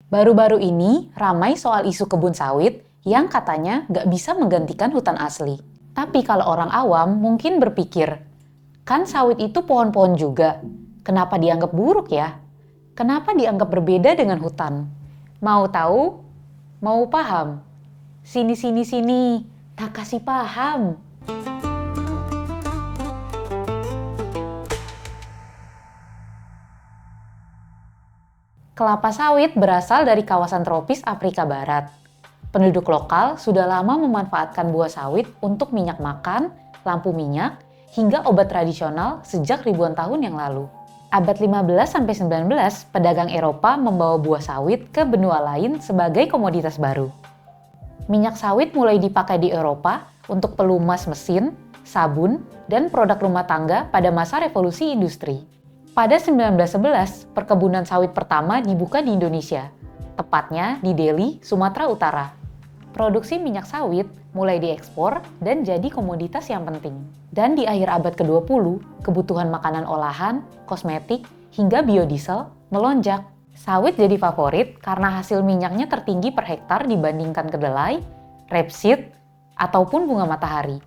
Baru-baru ini ramai soal isu kebun sawit yang katanya nggak bisa menggantikan hutan asli. Tapi kalau orang awam mungkin berpikir, kan sawit itu pohon-pohon juga. Kenapa dianggap buruk ya? Kenapa dianggap berbeda dengan hutan? Mau tahu? Mau paham? Sini, tak kasih paham. Kelapa sawit berasal dari kawasan tropis Afrika Barat. Penduduk lokal sudah lama memanfaatkan buah sawit untuk minyak makan, lampu minyak, hingga obat tradisional sejak ribuan tahun yang lalu. Abad 15-19, pedagang Eropa membawa buah sawit ke benua lain sebagai komoditas baru. Minyak sawit mulai dipakai di Eropa untuk pelumas mesin, sabun, dan produk rumah tangga pada masa revolusi industri. Pada 1911, perkebunan sawit pertama dibuka di Indonesia, tepatnya di Deli, Sumatera Utara. Produksi minyak sawit mulai diekspor dan jadi komoditas yang penting. Dan di akhir abad ke-20, kebutuhan makanan olahan, kosmetik, hingga biodiesel melonjak. Sawit jadi favorit karena hasil minyaknya tertinggi per hektar dibandingkan kedelai, rapeseed, ataupun bunga matahari.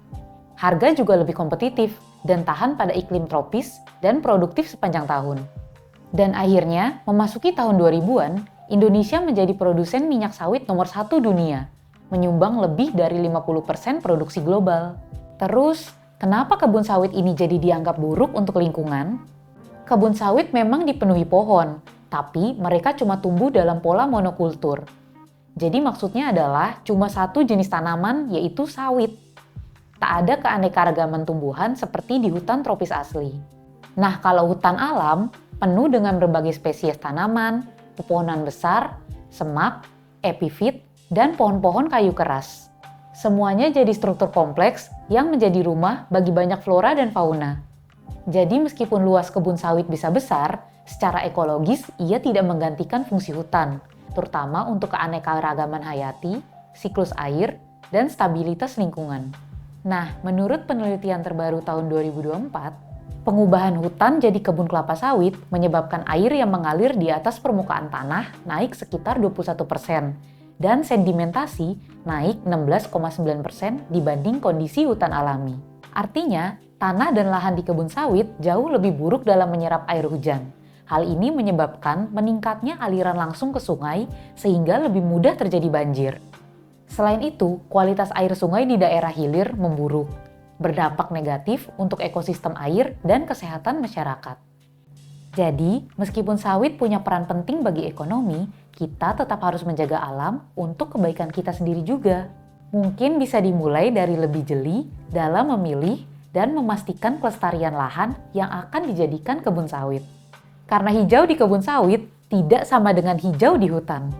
Harga juga lebih kompetitif dan tahan pada iklim tropis dan produktif sepanjang tahun. Dan akhirnya, memasuki tahun 2000-an, Indonesia menjadi produsen minyak sawit nomor 1 dunia, menyumbang lebih dari 50% produksi global. Terus, kenapa kebun sawit ini jadi dianggap buruk untuk lingkungan? Kebun sawit memang dipenuhi pohon, tapi mereka cuma tumbuh dalam pola monokultur. Jadi maksudnya adalah cuma satu jenis tanaman, yaitu sawit. Tak ada keanekaragaman tumbuhan seperti di hutan tropis asli. Nah, kalau hutan alam, penuh dengan berbagai spesies tanaman, pepohonan besar, semak, epifit, dan pohon-pohon kayu keras. Semuanya jadi struktur kompleks yang menjadi rumah bagi banyak flora dan fauna. Jadi meskipun luas kebun sawit bisa besar, secara ekologis ia tidak menggantikan fungsi hutan, terutama untuk keanekaragaman hayati, siklus air, dan stabilitas lingkungan. Nah, menurut penelitian terbaru tahun 2024, pengubahan hutan jadi kebun kelapa sawit menyebabkan air yang mengalir di atas permukaan tanah naik sekitar 21% dan sedimentasi naik 16,9% dibanding kondisi hutan alami. Artinya, tanah dan lahan di kebun sawit jauh lebih buruk dalam menyerap air hujan. Hal ini menyebabkan meningkatnya aliran langsung ke sungai sehingga lebih mudah terjadi banjir. Selain itu, kualitas air sungai di daerah hilir memburuk, berdampak negatif untuk ekosistem air dan kesehatan masyarakat. Jadi, meskipun sawit punya peran penting bagi ekonomi, kita tetap harus menjaga alam untuk kebaikan kita sendiri juga. Mungkin bisa dimulai dari lebih jeli dalam memilih dan memastikan kelestarian lahan yang akan dijadikan kebun sawit. Karena hijau di kebun sawit tidak sama dengan hijau di hutan.